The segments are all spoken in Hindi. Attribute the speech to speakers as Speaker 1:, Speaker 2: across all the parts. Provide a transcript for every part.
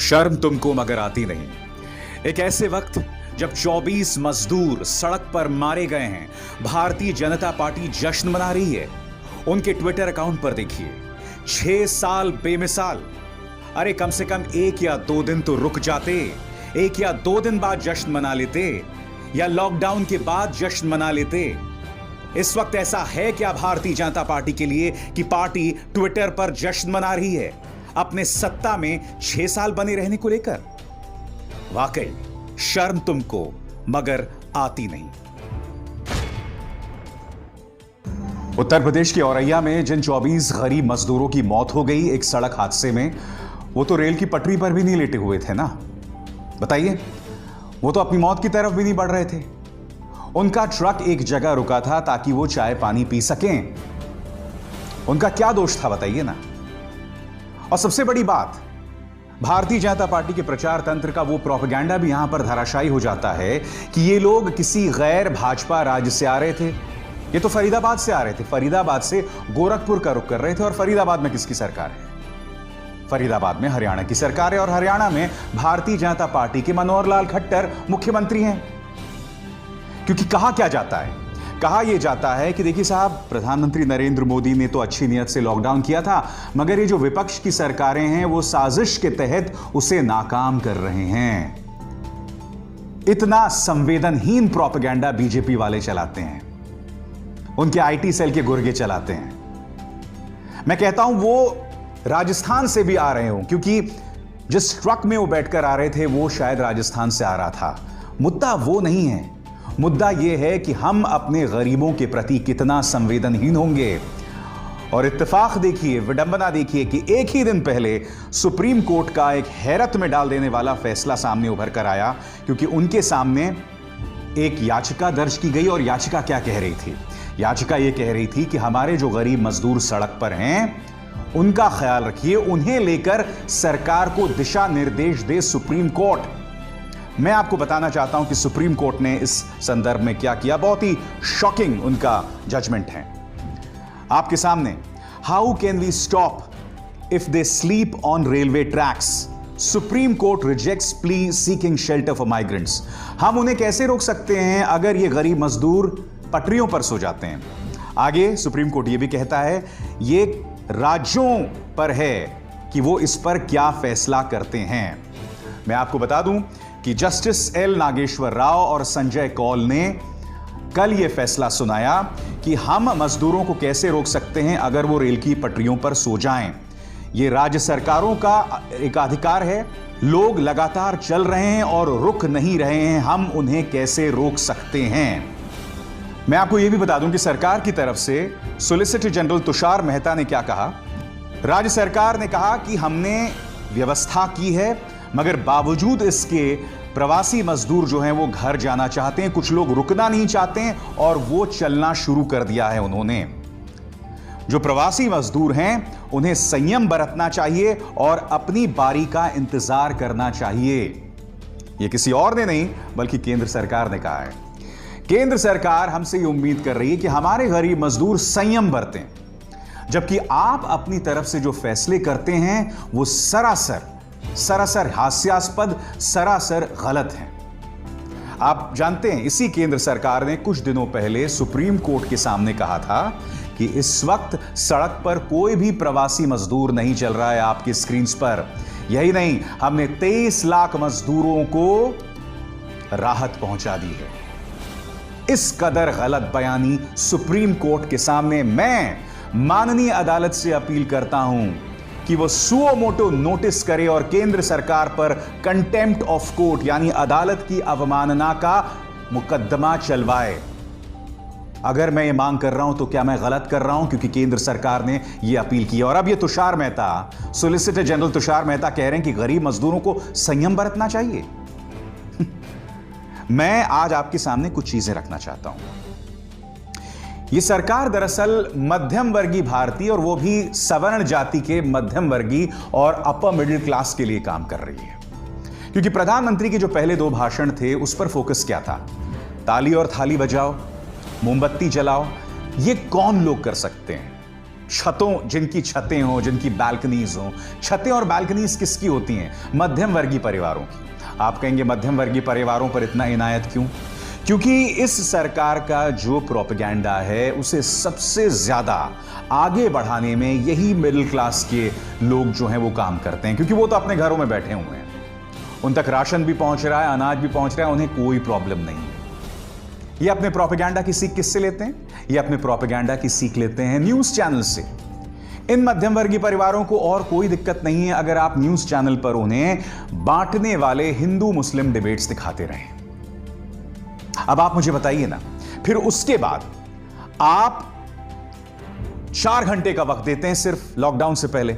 Speaker 1: शर्म तुमको मगर आती नहीं। एक ऐसे वक्त जब 24 मजदूर सड़क पर मारे गए हैं, भारतीय जनता पार्टी जश्न मना रही है। उनके ट्विटर अकाउंट पर देखिए, 6 साल बेमिसाल। अरे कम से कम 1 या 2 दिन तो रुक जाते, 1 या 2 दिन बाद जश्न मना लेते, या लॉकडाउन के बाद जश्न मना लेते। इस वक्त ऐसा है क्या भारतीय जनता पार्टी के लिए कि पार्टी ट्विटर पर जश्न मना रही है अपने सत्ता में 6 साल बने रहने को लेकर? वाकई शर्म तुमको मगर आती नहीं। उत्तर प्रदेश के औरैया में जिन 24 गरीब मजदूरों की मौत हो गई एक सड़क हादसे में, वो तो रेल की पटरी पर भी नहीं लेटे हुए थे ना। बताइए, वो तो अपनी मौत की तरफ भी नहीं बढ़ रहे थे। उनका ट्रक एक जगह रुका था ताकि वो चाय पानी पी सकें। उनका क्या दोष था बताइए ना। और सबसे बड़ी बात, भारतीय जनता पार्टी के प्रचार तंत्र का वो प्रोपेगेंडा भी यहां पर धराशायी हो जाता है कि ये लोग किसी गैर भाजपा राज्य से आ रहे थे। ये तो फरीदाबाद से आ रहे थे, फरीदाबाद से गोरखपुर का रुख कर रहे थे। और फरीदाबाद में किसकी सरकार है? फरीदाबाद में हरियाणा की सरकार है, और हरियाणा में भारतीय जनता पार्टी के मनोहर लाल खट्टर मुख्यमंत्री हैं। क्योंकि कहा क्या जाता है, कहा यह जाता है कि देखिए साहब, प्रधानमंत्री नरेंद्र मोदी ने तो अच्छी नीयत से लॉकडाउन किया था, मगर ये जो विपक्ष की सरकारें हैं वो साजिश के तहत उसे नाकाम कर रहे हैं। इतना संवेदनहीन प्रोपेगेंडा बीजेपी वाले चलाते हैं, उनके आईटी सेल के गुर्गे चलाते हैं। मैं कहता हूं वो राजस्थान से भी आ रहे हो, क्योंकि जिस ट्रक में वो बैठकर आ रहे थे वो शायद राजस्थान से आ रहा था। मुद्दा वो नहीं है, मुद्दा यह है कि हम अपने गरीबों के प्रति कितना संवेदनहीन होंगे। और इत्तेफाक देखिए, विडंबना देखिए कि एक ही दिन पहले सुप्रीम कोर्ट का एक हैरत में डाल देने वाला फैसला सामने उभर कर आया, क्योंकि उनके सामने एक याचिका दर्ज की गई। और याचिका क्या कह रही थी? याचिका यह कह रही थी कि हमारे जो गरीब मजदूर सड़क पर हैं उनका ख्याल रखिए, उन्हें लेकर सरकार को दिशा निर्देश दे सुप्रीम कोर्ट। मैं आपको बताना चाहता हूं कि सुप्रीम कोर्ट ने इस संदर्भ में क्या किया। बहुत ही शॉकिंग उनका जजमेंट है आपके सामने। How can we stop if they sleep on railway tracks? Supreme court rejects plea seeking shelter for migrants. हम उन्हें कैसे रोक सकते हैं अगर ये गरीब मजदूर पटरियों पर सो जाते हैं? आगे सुप्रीम कोर्ट यह भी कहता है ये राज्यों पर है कि वो इस पर क्या फैसला करते हैं। मैं आपको बता दूं कि जस्टिस एल नागेश्वर राव और संजय कौल ने कल यह फैसला सुनाया कि हम मजदूरों को कैसे रोक सकते हैं अगर वो रेल की पटरियों पर सो जाएं। यह राज्य सरकारों का एक अधिकार है। लोग लगातार चल रहे हैं और रुक नहीं रहे हैं, हम उन्हें कैसे रोक सकते हैं? मैं आपको यह भी बता दूं कि सरकार की तरफ से सॉलिसिटर जनरल तुषार मेहता ने क्या कहा। राज्य सरकार ने कहा कि हमने व्यवस्था की है, मगर बावजूद इसके प्रवासी मजदूर जो हैं वो घर जाना चाहते हैं। कुछ लोग रुकना नहीं चाहते हैं और वो चलना शुरू कर दिया है उन्होंने। जो प्रवासी मजदूर हैं उन्हें संयम बरतना चाहिए और अपनी बारी का इंतजार करना चाहिए। यह किसी और ने नहीं बल्कि केंद्र सरकार ने कहा है। केंद्र सरकार हमसे ये उम्मीद कर रही है कि हमारे गरीब मजदूर संयम बरतें, जबकि आप अपनी तरफ से जो फैसले करते हैं वो सरासर हास्यास्पद, सरासर गलत हैं। आप जानते हैं, इसी केंद्र सरकार ने कुछ दिनों पहले सुप्रीम कोर्ट के सामने कहा था कि इस वक्त सड़क पर कोई भी प्रवासी मजदूर नहीं चल रहा है आपकी स्क्रीन पर। यही नहीं, हमने 23 लाख मजदूरों को राहत पहुंचा दी है। इस कदर गलत बयानी सुप्रीम कोर्ट के सामने मैं माननीय अदालत से अपील करता हूं कि वो सुओ मोटो नोटिस करे और केंद्र सरकार पर कंटेम्प्ट ऑफ कोर्ट यानी अदालत की अवमानना का मुकदमा चलवाए। अगर मैं ये मांग कर रहा हूं तो क्या मैं गलत कर रहा हूं? क्योंकि केंद्र सरकार ने ये अपील की। और अब ये तुषार मेहता, सॉलिसिटर जनरल तुषार मेहता कह रहे हैं कि गरीब मजदूरों को संयम बरतना चाहिए। मैं आज आपके सामने कुछ चीजें रखना चाहता हूं। यह सरकार दरअसल मध्यम वर्गीय भारतीय और वो भी सवर्ण जाति के मध्यम वर्गीय और अपर मिडिल क्लास के लिए काम कर रही है। क्योंकि प्रधानमंत्री के जो पहले 2 भाषण थे उस पर फोकस क्या था? ताली और थाली बजाओ, मोमबत्ती जलाओ। ये कौन लोग कर सकते हैं? छतों, जिनकी छतें हो, जिनकी बालकनीज हो। छतें और बालकनीज किसकी होती हैं? मध्यम वर्गीय परिवारों की। आप कहेंगे मध्यम वर्गीय परिवारों पर इतना इनायत क्यों? क्योंकि इस सरकार का जो प्रोपेगेंडा है उसे सबसे ज्यादा आगे बढ़ाने में यही मिडिल क्लास के लोग जो हैं वो काम करते हैं, क्योंकि वो तो अपने घरों में बैठे हुए हैं, उन तक राशन भी पहुंच रहा है, अनाज भी पहुंच रहा है, उन्हें कोई प्रॉब्लम नहीं है। ये अपने प्रोपेगेंडा की सीख किससे लेते हैं? ये अपने प्रोपेगेंडा की सीख लेते हैं न्यूज चैनल से। इन मध्यम वर्गीय परिवारों को और कोई दिक्कत नहीं है अगर आप न्यूज चैनल पर उन्हें बांटने वाले हिंदू मुस्लिम डिबेट्स दिखाते रहें। अब आप मुझे बताइए ना, फिर उसके बाद आप 4 घंटे का वक्त देते हैं सिर्फ लॉकडाउन से पहले।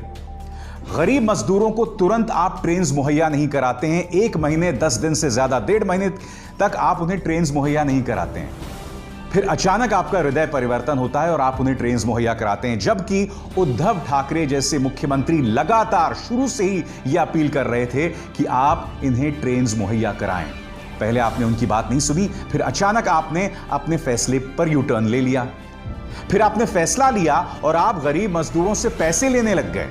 Speaker 1: गरीब मजदूरों को तुरंत आप ट्रेन मुहैया नहीं कराते हैं। 1 महीने 10 दिन से ज्यादा, 1.5 महीने तक आप उन्हें ट्रेन मुहैया नहीं कराते हैं। फिर अचानक आपका हृदय परिवर्तन होता है और आप उन्हें ट्रेन मुहैया कराते हैं, जबकि उद्धव ठाकरे जैसे मुख्यमंत्री लगातार शुरू से ही यह अपील कर रहे थे कि आप इन्हें ट्रेन मुहैया कराएं। पहले आपने उनकी बात नहीं सुनी, फिर अचानक आपने अपने फैसले पर यू टर्न ले लिया। फिर आपने फैसला लिया और आप गरीब मजदूरों से पैसे लेने लग गए।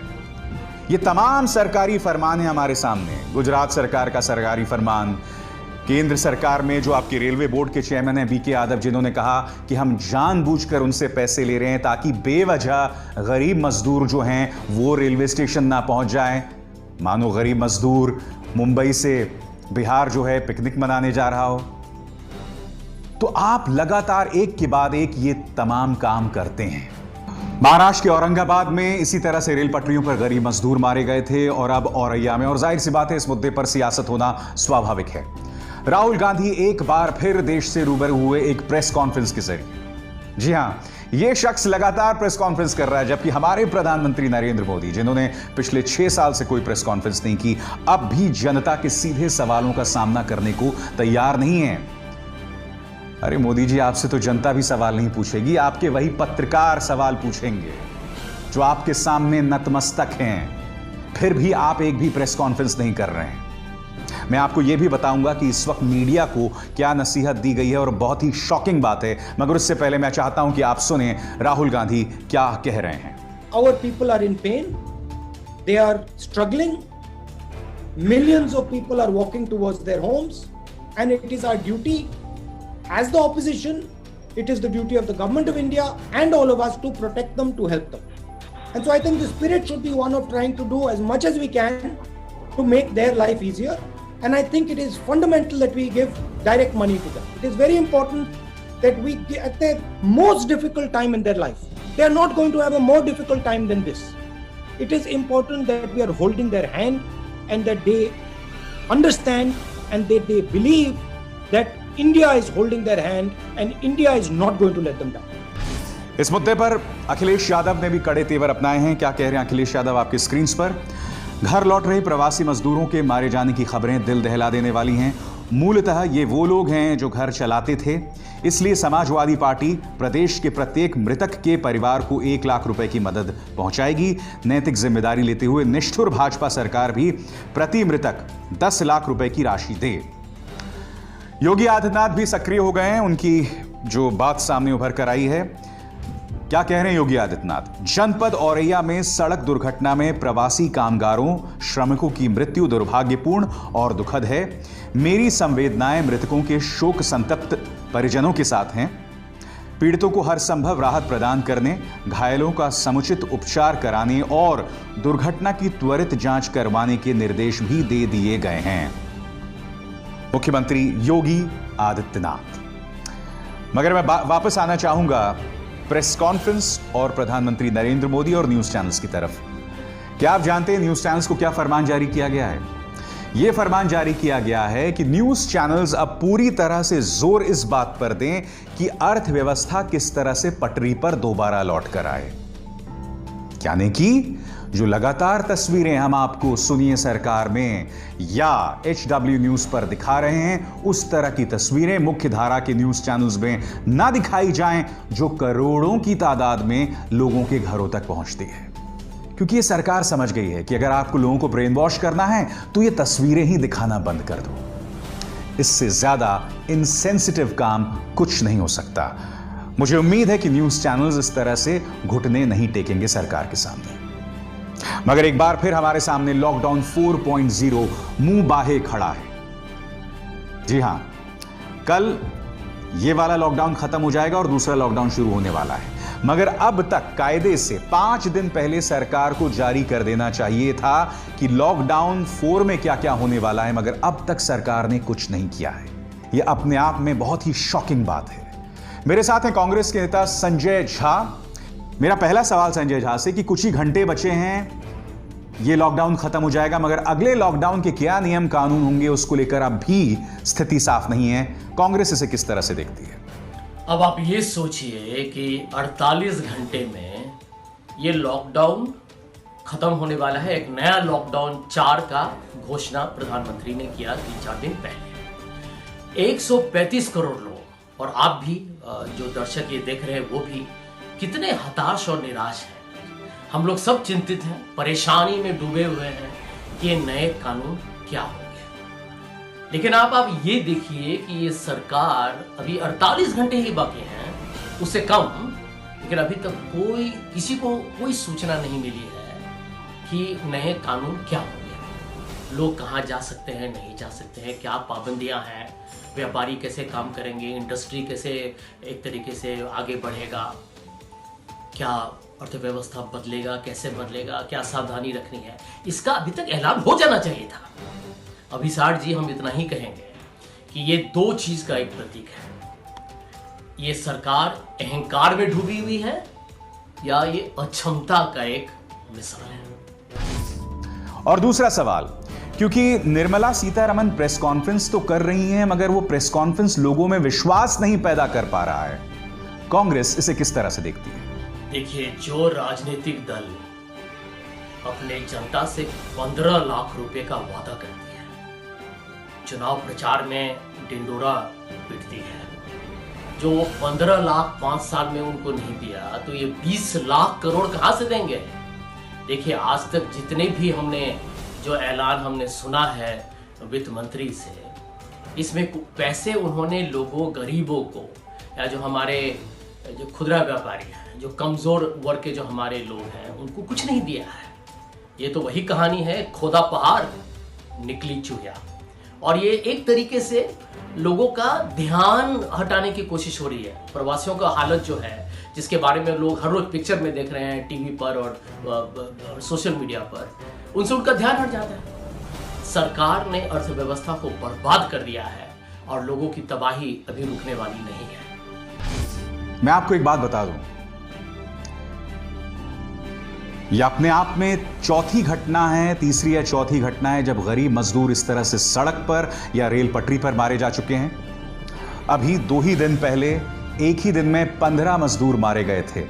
Speaker 1: ये तमाम सरकारी फरमान है हमारे सामने। गुजरात सरकार का सरकारी फरमान, केंद्र सरकार में जो आपके रेलवे बोर्ड के चेयरमैन हैं बीके यादव, जिन्होंने कहा कि हम जानबूझकर उनसे पैसे ले रहे हैं ताकि बेवजह गरीब मजदूर जो हैं वो रेलवे स्टेशन ना पहुंच जाएं। मानो गरीब मजदूर मुंबई से बिहार जो है पिकनिक मनाने जा रहा हो। तो आप लगातार एक के बाद एक ये तमाम काम करते हैं। महाराष्ट्र के औरंगाबाद में इसी तरह से रेल पटरियों पर गरीब मजदूर मारे गए थे और अब औरैया में, और जाहिर सी बात है इस मुद्दे पर सियासत होना स्वाभाविक है। राहुल गांधी एक बार फिर देश से रूबरू हुए एक प्रेस कॉन्फ्रेंस के जरिए। जी हां, यह शख्स लगातार प्रेस कॉन्फ्रेंस कर रहा है, जबकि हमारे प्रधानमंत्री नरेंद्र मोदी, जिन्होंने पिछले 6 साल से कोई प्रेस कॉन्फ्रेंस नहीं की, अब भी जनता के सीधे सवालों का सामना करने को तैयार नहीं है। अरे मोदी जी, आपसे तो जनता भी सवाल नहीं पूछेगी, आपके वही पत्रकार सवाल पूछेंगे जो आपके सामने नतमस्तक हैं। फिर भी आप एक भी प्रेस कॉन्फ्रेंस नहीं कर रहे हैं। मैं आपको यह भी बताऊंगा कि इस वक्त मीडिया को क्या नसीहत दी गई है और बहुत ही शॉकिंग बात है, मगर उससे पहले मैं चाहता हूं कि आप सुने राहुल गांधी क्या कह रहे हैं।
Speaker 2: Our people are in pain. They are struggling. Millions of people are walking towards their homes, and it is our duty as the opposition, it is the duty of the government of India and all of us to protect them, to help them. And so I think the spirit should be one of trying to do as much as we can to make their life easier. And I think it is fundamental that we give direct money to them. It is very important that we, at the most difficult time in their life, they are not going to have a more difficult time than this. It is important that we are holding their hand and that they understand and that they believe that India is holding their hand and India is not going to let them down.
Speaker 1: इस मुद्दे पर अखिलेश यादव ने भी कड़े तेवर अपनाए हैं। क्या कह रहे हैं अखिलेश यादव आपकी स्क्रीन पर। घर लौट रहे प्रवासी मजदूरों के मारे जाने की खबरें दिल दहला देने वाली हैं। मूलतः ये वो लोग हैं जो घर चलाते थे, इसलिए समाजवादी पार्टी प्रदेश के प्रत्येक मृतक के परिवार को 1 लाख रुपए की मदद पहुंचाएगी। नैतिक जिम्मेदारी लेते हुए निष्ठुर भाजपा सरकार भी प्रति मृतक 10 लाख रुपए की राशि दे। योगी आदित्यनाथ भी सक्रिय हो गए हैं, उनकी जो बात सामने उभर कर आई है। क्या कह रहे हैं योगी आदित्यनाथ। जनपद औरैया में सड़क दुर्घटना में प्रवासी कामगारों श्रमिकों की मृत्यु दुर्भाग्यपूर्ण और दुखद है। मेरी संवेदनाएं मृतकों के शोक संतप्त परिजनों के साथ हैं। पीड़ितों को हर संभव राहत प्रदान करने, घायलों का समुचित उपचार कराने और दुर्घटना की त्वरित जांच करवाने के निर्देश भी दे दिए गए हैं। मुख्यमंत्री योगी आदित्यनाथ। मगर मैं वापस आना चाहूंगा प्रेस कॉन्फ्रेंस और प्रधानमंत्री नरेंद्र मोदी और न्यूज चैनल्स की तरफ। क्या आप जानते हैं न्यूज चैनल्स को क्या फरमान जारी किया गया है? यह फरमान जारी किया गया है कि न्यूज चैनल्स अब पूरी तरह से जोर इस बात पर दें कि अर्थव्यवस्था किस तरह से पटरी पर दोबारा लौट कर आए। यानी कि जो लगातार तस्वीरें हम आपको सुनिए सरकार में या HW न्यूज पर दिखा रहे हैं, उस तरह की तस्वीरें मुख्य धारा के न्यूज चैनल्स में ना दिखाई जाएं, जो करोड़ों की तादाद में लोगों के घरों तक पहुंचती है। क्योंकि ये सरकार समझ गई है कि अगर आपको लोगों को ब्रेन वॉश करना है तो ये तस्वीरें ही दिखाना बंद कर दो। इससे ज्यादा इनसेंसिटिव काम कुछ नहीं हो सकता। मुझे उम्मीद है कि न्यूज चैनल्स इस तरह से घुटने नहीं टेकेंगे सरकार के सामने। मगर एक बार फिर हमारे सामने लॉकडाउन 4.0 मुंह बाहे खड़ा है। जी हां, कल ये वाला लॉकडाउन खत्म हो जाएगा और दूसरा लॉकडाउन शुरू होने वाला है। मगर अब तक कायदे से 5 दिन पहले सरकार को जारी कर देना चाहिए था कि लॉकडाउन 4 में क्या क्या होने वाला है, मगर अब तक सरकार ने कुछ नहीं किया है। यह अपने आप में बहुत ही शॉकिंग बात है। मेरे साथ हैं कांग्रेस के नेता संजय झा। मेरा पहला सवाल संजय झा से कि कुछ ही घंटे बचे हैं, ये लॉकडाउन खत्म हो जाएगा, मगर अगले लॉकडाउन के क्या नियम कानून होंगे उसको लेकर अब भी स्थिति साफ नहीं है। कांग्रेस इसे किस तरह से देखती है?
Speaker 3: अब आप ये सोचिए कि 48 घंटे में ये लॉकडाउन खत्म होने वाला है। एक नया लॉकडाउन 4 का घोषणा प्रधानमंत्री ने किया 3-4 दिन पहले। 135 करोड़ लोग, और आप भी जो दर्शक ये देख रहे हैं वो भी कितने हताश और निराश हैं। हम लोग सब चिंतित हैं, परेशानी में डूबे हुए हैं कि ये नए कानून क्या होंगे। लेकिन आप ये देखिए कि ये सरकार अभी 48 घंटे ही बाकी हैं, उससे कम, लेकिन अभी तक किसी को कोई सूचना नहीं मिली है कि नए कानून क्या होंगे। लोग कहाँ जा सकते हैं, नहीं जा सकते हैं, क्या पाबंदियां हैं, व्यापारी कैसे काम करेंगे, इंडस्ट्री कैसे एक तरीके से आगे बढ़ेगा, क्या अर्थव्यवस्था बदलेगा, कैसे बदलेगा, क्या सावधानी रखनी है, इसका अभी तक ऐलान हो जाना चाहिए था। अभिसार जी, हम इतना ही कहेंगे कि ये 2 चीज का एक प्रतीक है। ये सरकार अहंकार में डूबी हुई है या ये अक्षमता का एक मिसाल है।
Speaker 1: और दूसरा सवाल, क्योंकि निर्मला सीतारमण प्रेस कॉन्फ्रेंस तो कर रही हैं, मगर वो प्रेस कॉन्फ्रेंस लोगों में विश्वास नहीं पैदा कर पा रहा है। कांग्रेस इसे किस तरह से देखती है?
Speaker 3: देखिए, जो राजनीतिक दल अपने जनता से 15 लाख रुपए का वादा करती है, चुनाव प्रचार में डिंडोरा पीटती है, जो 15 लाख 5 साल में उनको नहीं दिया तो ये 20 लाख करोड़ कहां से देंगे? देखिए, आज तक जितने भी हमने जो ऐलान हमने सुना है वित्त मंत्री से, इसमें पैसे उन्होंने लोगों, गरीबों को, या जो हमारे जो खुदरा व्यापारी हैं, जो कमजोर वर्ग के जो हमारे लोग हैं, उनको कुछ नहीं दिया है। ये तो वही कहानी है, खोदा पहाड़ निकली चूहिया। और ये एक तरीके से लोगों का ध्यान हटाने की कोशिश हो रही है। प्रवासियों का हालत जो है, जिसके बारे में लोग हर रोज पिक्चर में देख रहे हैं टीवी पर और सोशल मीडिया पर, उनसे उनका ध्यान हट जाता है। सरकार ने अर्थव्यवस्था को बर्बाद कर दिया है और लोगों की तबाही अभी रुकने वाली नहीं है।
Speaker 1: मैं आपको एक बात बता दूं, यह अपने आप में चौथी घटना है, तीसरी या चौथी घटना है जब गरीब मजदूर इस तरह से सड़क पर या रेल पटरी पर मारे जा चुके हैं। अभी 2 ही दिन पहले एक ही दिन में 15 मजदूर मारे गए थे,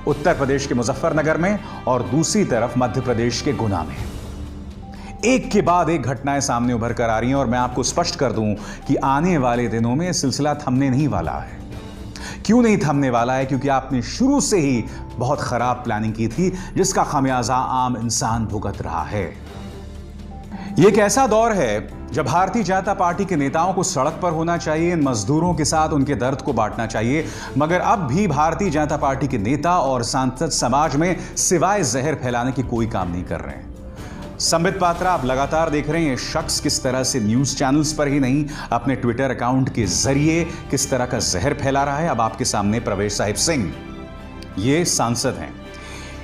Speaker 1: उत्तर प्रदेश के मुजफ्फरनगर में और दूसरी तरफ मध्य प्रदेश के गुना में। एक के बाद एक घटनाएं सामने उभर कर आ रही हैं और मैं आपको स्पष्ट कर दूं कि आने वाले दिनों में सिलसिला थमने नहीं वाला है। क्यों नहीं थमने वाला है? क्योंकि आपने शुरू से ही बहुत खराब प्लानिंग की थी, जिसका खामियाजा आम इंसान भुगत रहा है। यह एक ऐसा दौर है जब भारतीय जनता पार्टी के नेताओं को सड़क पर होना चाहिए, इन मजदूरों के साथ उनके दर्द को बांटना चाहिए, मगर अब भी भारतीय जनता पार्टी के नेता और सांसद समाज में सिवाय जहर फैलाने की कोई काम नहीं कर रहे हैं। संबित पात्रा, आप लगातार देख रहे हैं ये शख्स किस तरह से न्यूज चैनल्स पर ही नहीं, अपने ट्विटर अकाउंट के जरिए किस तरह का जहर फैला रहा है। अब आपके सामने प्रवेश साहिब सिंह, ये सांसद हैं,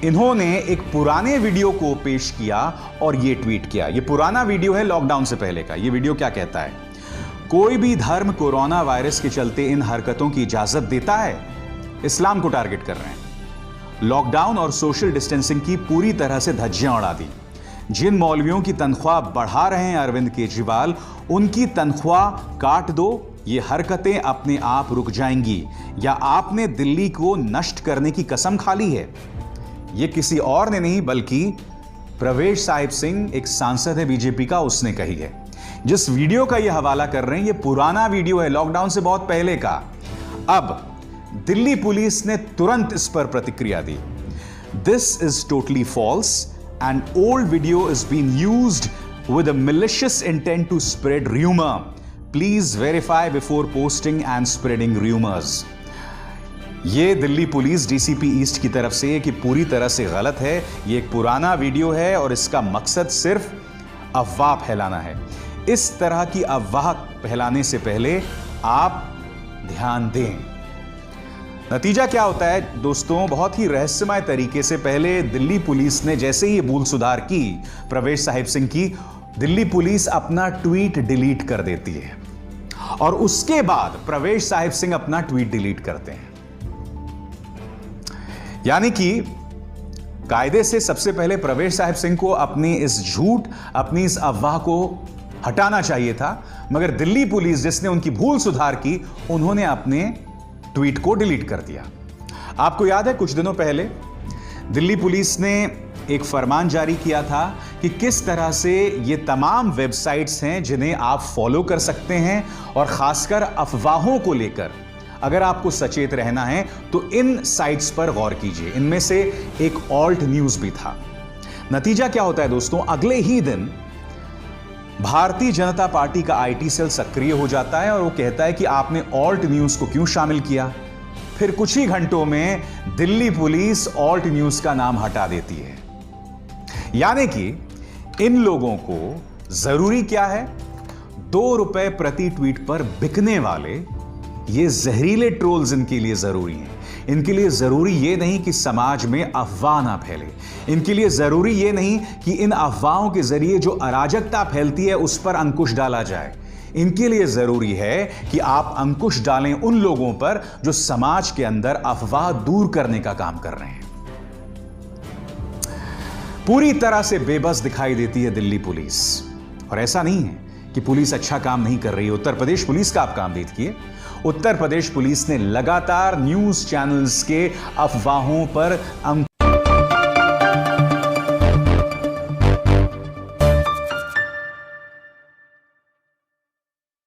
Speaker 1: इन्होंने एक पुराने वीडियो को पेश किया और ये ट्वीट किया। ये पुराना वीडियो है लॉकडाउन से पहले का। ये वीडियो क्या कहता है? कोई भी धर्म कोरोना वायरस के चलते इन हरकतों की इजाजत देता है? इस्लाम को टारगेट कर रहे हैं। लॉकडाउन और सोशल डिस्टेंसिंग की पूरी तरह से धज्जियां उड़ा दी। जिन मौलवियों की तनख्वाह बढ़ा रहे हैं अरविंद केजरीवाल, उनकी तनख्वाह काट दो। ये हरकतें अपने आप रुक जाएंगी, या आपने दिल्ली को नष्ट करने की कसम खा ली है? ये किसी और ने नहीं बल्कि प्रवेश साहिब सिंह, एक सांसद है बीजेपी का, उसने कही है। जिस वीडियो का ये हवाला कर रहे हैं, ये पुराना वीडियो है, लॉकडाउन से बहुत पहले का। अब दिल्ली पुलिस ने तुरंत इस पर प्रतिक्रिया दी। This is totally false and old video is being used with a malicious intent to spread rumor. Please verify before posting and spreading rumors. ये दिल्ली पुलिस डीसीपी ईस्ट की तरफ से कि पूरी तरह से गलत है। ये एक पुराना वीडियो है और इसका मकसद सिर्फ अफवाह फैलाना है। इस तरह की अफवाह फैलाने से पहले आप ध्यान दें। नतीजा क्या होता है दोस्तों, बहुत ही रहस्यमय तरीके से पहले दिल्ली पुलिस ने जैसे ही भूल सुधार की प्रवेश साहिब सिंह की, दिल्ली पुलिस अपना ट्वीट डिलीट कर देती है और उसके बाद प्रवेश साहिब सिंह अपना ट्वीट डिलीट करते हैं। यानी कि कायदे से सबसे पहले प्रवेश साहिब सिंह को अपनी इस झूठ, अपनी इस अफवाह को हटाना चाहिए था, मगर दिल्ली पुलिस जिसने उनकी भूल सुधार की, उन्होंने अपने ट्वीट को डिलीट कर दिया। आपको याद है कुछ दिनों पहले दिल्ली पुलिस ने एक फरमान जारी किया था कि किस तरह से ये तमाम वेबसाइट्स हैं जिन्हें आप फॉलो कर सकते हैं, और खासकर अफवाहों को लेकर अगर आपको सचेत रहना है तो इन साइट्स पर गौर कीजिए। इनमें से एक ऑल्ट न्यूज भी था। नतीजा क्या होता है दोस्तों, अगले ही दिन भारतीय जनता पार्टी का आईटी सेल सक्रिय हो जाता है और वो कहता है कि आपने ऑल्ट न्यूज को क्यों शामिल किया। फिर कुछ ही घंटों में दिल्ली पुलिस ऑल्ट न्यूज का नाम हटा देती है। यानी कि इन लोगों को जरूरी क्या है, 2 रुपए प्रति ट्वीट पर बिकने वाले ये जहरीले ट्रोल्स इनके लिए जरूरी हैं। इनके लिए जरूरी ये नहीं कि समाज में अफवाह ना फैले। इनके लिए जरूरी ये नहीं कि इन अफवाहों के जरिए जो अराजकता फैलती है उस पर अंकुश डाला जाए। इनके लिए जरूरी है कि आप अंकुश डालें उन लोगों पर जो समाज के अंदर अफवाह दूर करने का काम कर रहे हैं। पूरी तरह से बेबस दिखाई देती है दिल्ली पुलिस, और ऐसा नहीं है कि पुलिस अच्छा काम नहीं कर रही है। उत्तर प्रदेश पुलिस का आप काम देखिए। उत्तर प्रदेश पुलिस ने लगातार न्यूज चैनल्स के अफवाहों पर